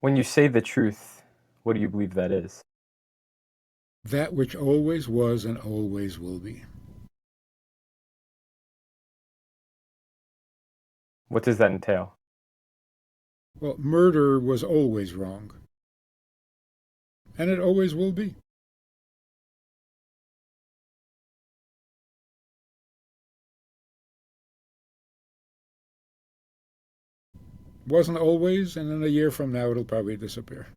When you say the truth, what do you believe that is? That which always was and always will be. What does that entail? Well, murder was always wrong, and it always will be. Wasn't always, and in a year from now it'll probably disappear.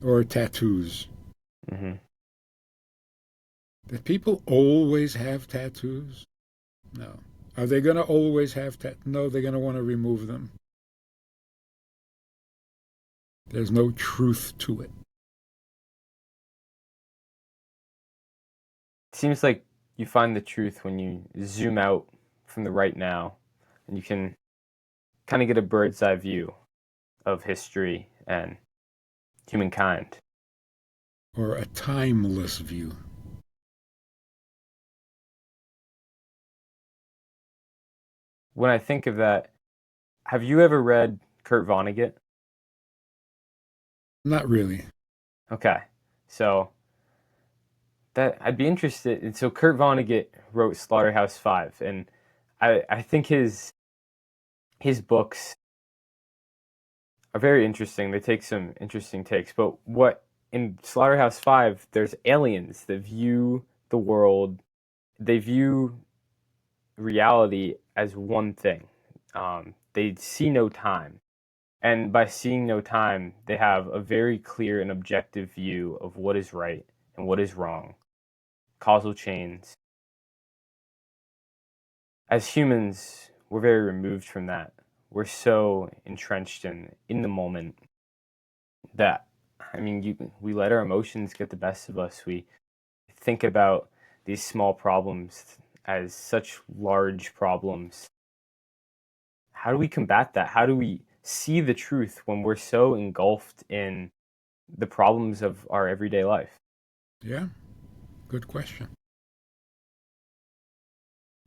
Or tattoos. Hmm. Did people always have tattoos? No. Are they going to always have tattoos? No, they're going to want to remove them. There's no truth to it. It seems like you find the truth when you zoom out from the right now and you can kind of get a bird's eye view of history and humankind. Or a timeless view. When I think of that, have you ever read Kurt Vonnegut? Not really. Okay. So that I'd be interested in. So Kurt Vonnegut wrote Slaughterhouse-Five, and I think his books are very interesting. They take some interesting takes. But what in Slaughterhouse-Five, there's aliens that view the world, they view reality as one thing. They see no time. And by seeing no time, they have a very clear and objective view of what is right and what is wrong, causal chains. As humans, we're very removed from that. We're so entrenched in the moment that, I mean, we let our emotions get the best of us. We think about these small problems as such large problems. How do we combat that? How do we see the truth when we're so engulfed in the problems of our everyday life? Yeah, good question.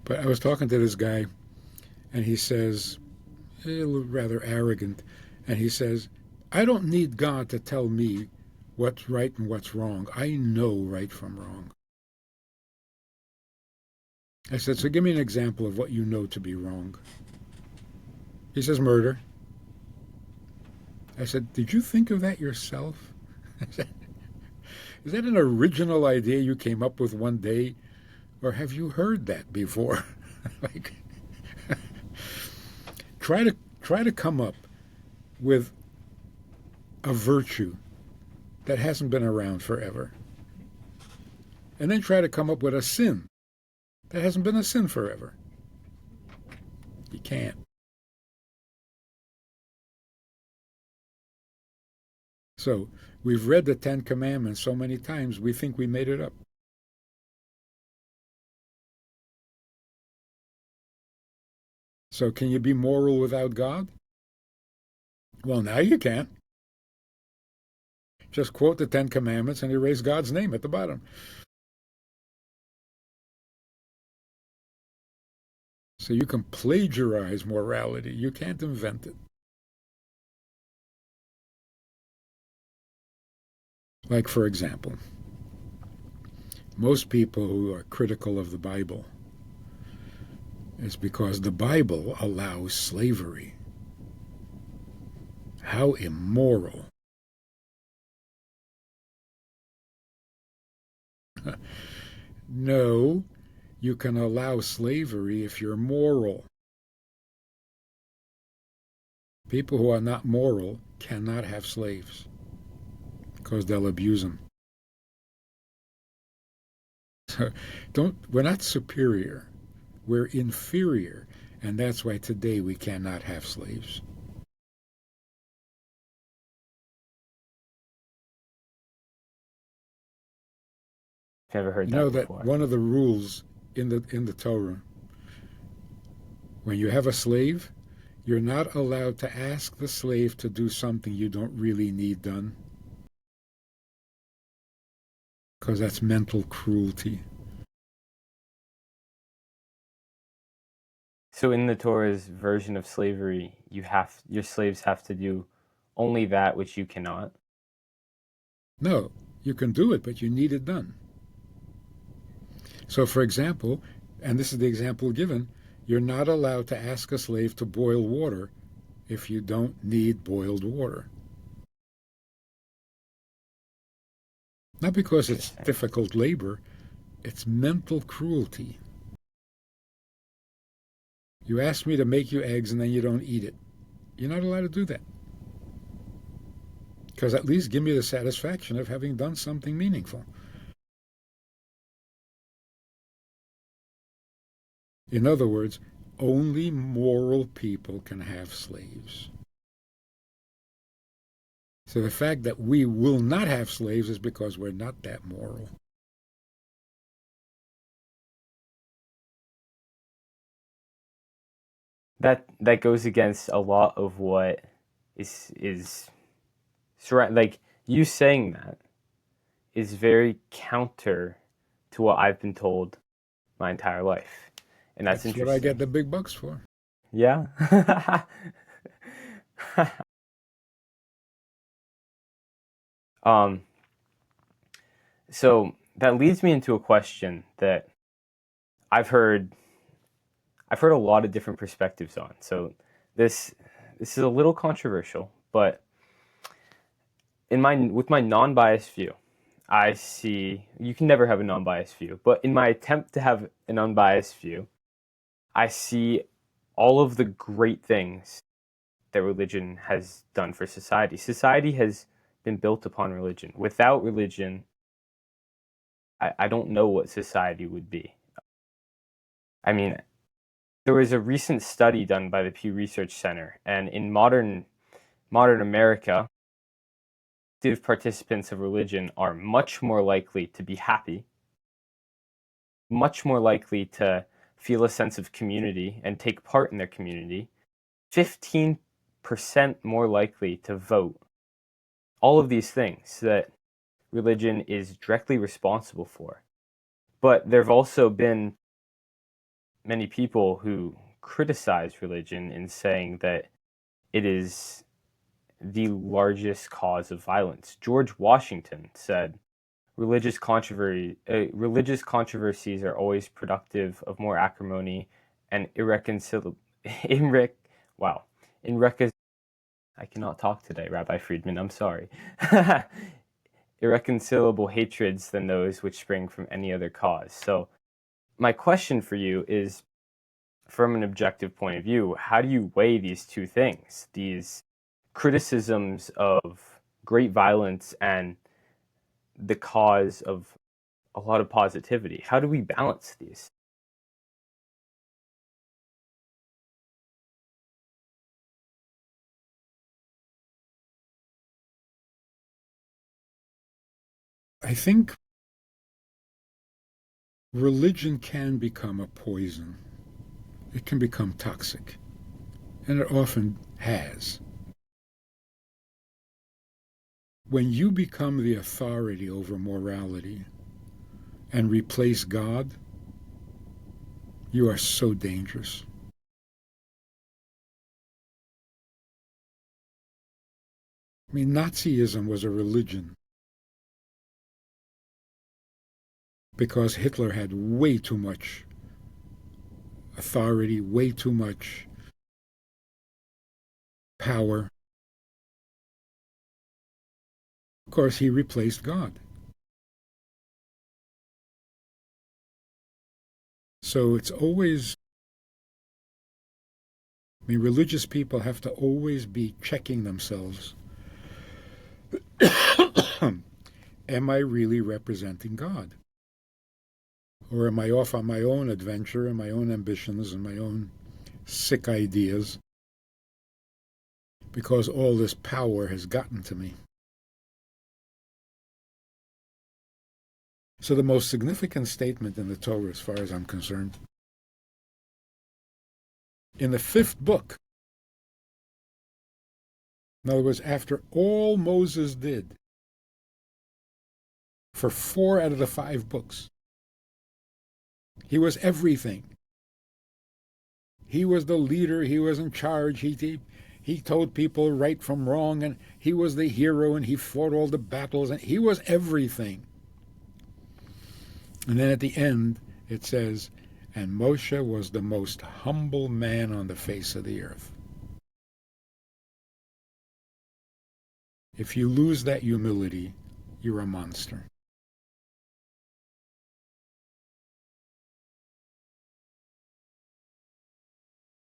But I was talking to this guy, and he says, rather arrogant, and he says, I don't need God to tell me what's right and what's wrong. I know right from wrong. I said, so give me an example of what you know to be wrong. He says, murder. I said, did you think of that yourself? I said, is that an original idea you came up with one day, or have you heard that before? Like, try to come up with a virtue that hasn't been around forever, and then try to come up with a sin that hasn't been a sin forever. You can't. So we've read the Ten Commandments so many times we think we made it up. So can you be moral without God? Well, now you can. Just quote the Ten Commandments and erase God's name at the bottom. So you can plagiarize morality. You can't invent it. Like, for example, most people who are critical of the Bible is because the Bible allows slavery. How immoral. No, you can allow slavery if you're moral. People who are not moral cannot have slaves because they'll abuse them. So we're not superior, we're inferior, and that's why today we cannot have slaves. I've never heard You that know that before. one of the rules in the Torah, when you have a slave, you're not allowed to ask the slave to do something you don't really need done, because that's mental cruelty. So in the Torah's version of slavery, your slaves have to do only that which you cannot. No, you can do it, but you need it done. So, for example, and this is the example given, you're not allowed to ask a slave to boil water if you don't need boiled water. Not because it's difficult labor, it's mental cruelty. You ask me to make you eggs and then you don't eat it. You're not allowed to do that. Because at least give me the satisfaction of having done something meaningful. In other words, only moral people can have slaves. So the fact that we will not have slaves is because we're not that moral. That goes against a lot of what is like you saying that is very counter to what I've been told my entire life. And that's what I interesting. get the big bucks for. Yeah. um so that leads me into a question that I've heard a lot of different perspectives on. So this is a little controversial, but with my non-biased view, I see you can never have a non-biased view, but in my attempt to have an unbiased view, I see all of the great things that religion has done for society. Society has been built upon religion. Without religion, I don't know what society would be. I mean, there was a recent study done by the Pew Research Center, and in modern America, active participants of religion are much more likely to be happy, much more likely to feel a sense of community and take part in their community, 15% more likely to vote. All of these things that religion is directly responsible for. But there have also been many people who criticize religion in saying that it is the largest cause of violence. George Washington said, religious controversies are always productive of more acrimony and I cannot talk today, Rabbi Friedman, I'm sorry. Irreconcilable hatreds than those which spring from any other cause. So my question for you is, from an objective point of view, how do you weigh these two things, these criticisms of great violence and the cause of a lot of positivity? How do we balance these? I think religion can become a poison. It can become toxic. And it often has. When you become the authority over morality and replace God, you are so dangerous. I mean, Nazism was a religion because Hitler had way too much authority, way too much power. Of course, he replaced God. So it's always, I mean, religious people have to always be checking themselves. Am I really representing God? Or am I off on my own adventure and my own ambitions and my own sick ideas because all this power has gotten to me? So the most significant statement in the Torah, as far as I'm concerned, in the 5th book, in other words, after all Moses did for 4 out of the 5 books, he was everything. he was the leader, he was in charge, he told people right from wrong, and he was the hero, and he fought all the battles, and he was everything. And then at the end, it says, and Moshe was the most humble man on the face of the earth. If you lose that humility, you're a monster.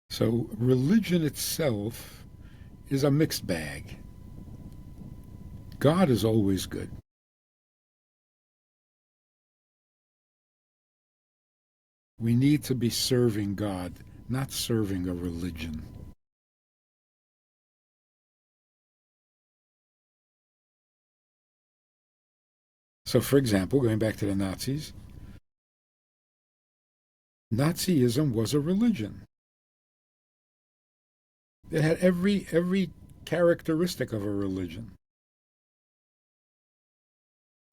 So religion itself is a mixed bag. God is always good. We need to be serving God, not serving a religion. So, for example, going back to the Nazis, Nazism was a religion. It had every characteristic of a religion.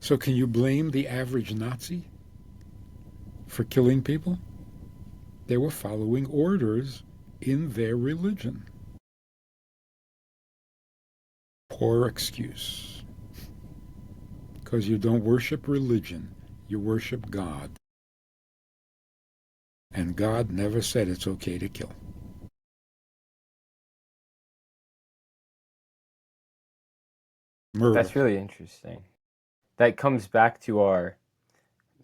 So can you blame the average Nazi for killing people? They were following orders in their religion. Poor excuse. Because you don't worship religion, you worship God. And God never said it's okay to kill. Murder. That's really interesting. That comes back to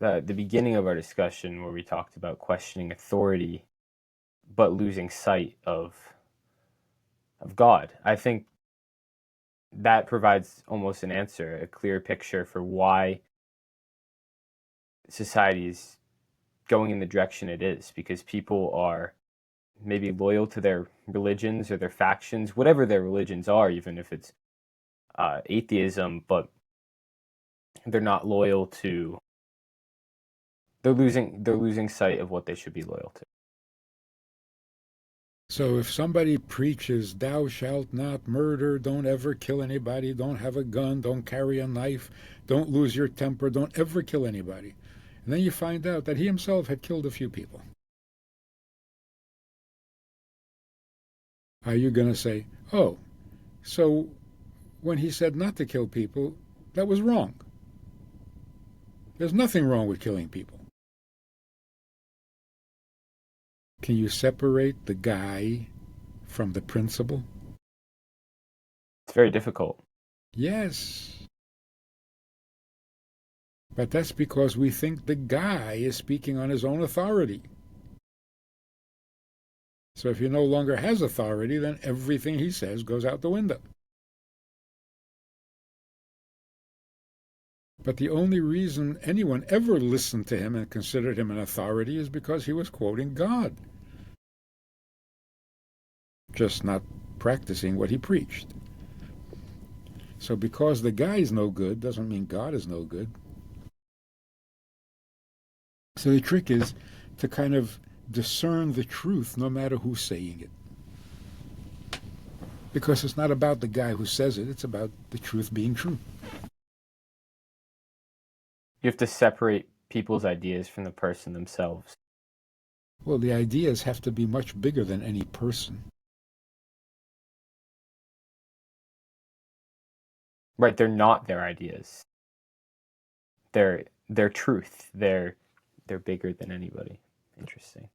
the beginning of our discussion where we talked about questioning authority but losing sight of God. I think that provides almost an answer, a clear picture for why society is going in the direction it is, because people are maybe loyal to their religions or their factions, whatever their religions are, even if it's atheism, but they're not loyal to. They're losing sight of what they should be loyal to. So if somebody preaches, thou shalt not murder, don't ever kill anybody, don't have a gun, don't carry a knife, don't lose your temper, don't ever kill anybody, and then you find out that he himself had killed a few people, are you going to say, oh, so when he said not to kill people, that was wrong? There's nothing wrong with killing people. Can you separate the guy from the principle? It's very difficult. Yes. But that's because we think the guy is speaking on his own authority. So if he no longer has authority, then everything he says goes out the window. But the only reason anyone ever listened to him and considered him an authority is because he was quoting God, just not practicing what he preached. So because the guy is no good doesn't mean God is no good. So the trick is to kind of discern the truth no matter who's saying it. Because it's not about the guy who says it, it's about the truth being true. You have to separate people's ideas from the person themselves. Well, the ideas have to be much bigger than any person. Right, they're not their ideas. They're truth. They're bigger than anybody. Interesting.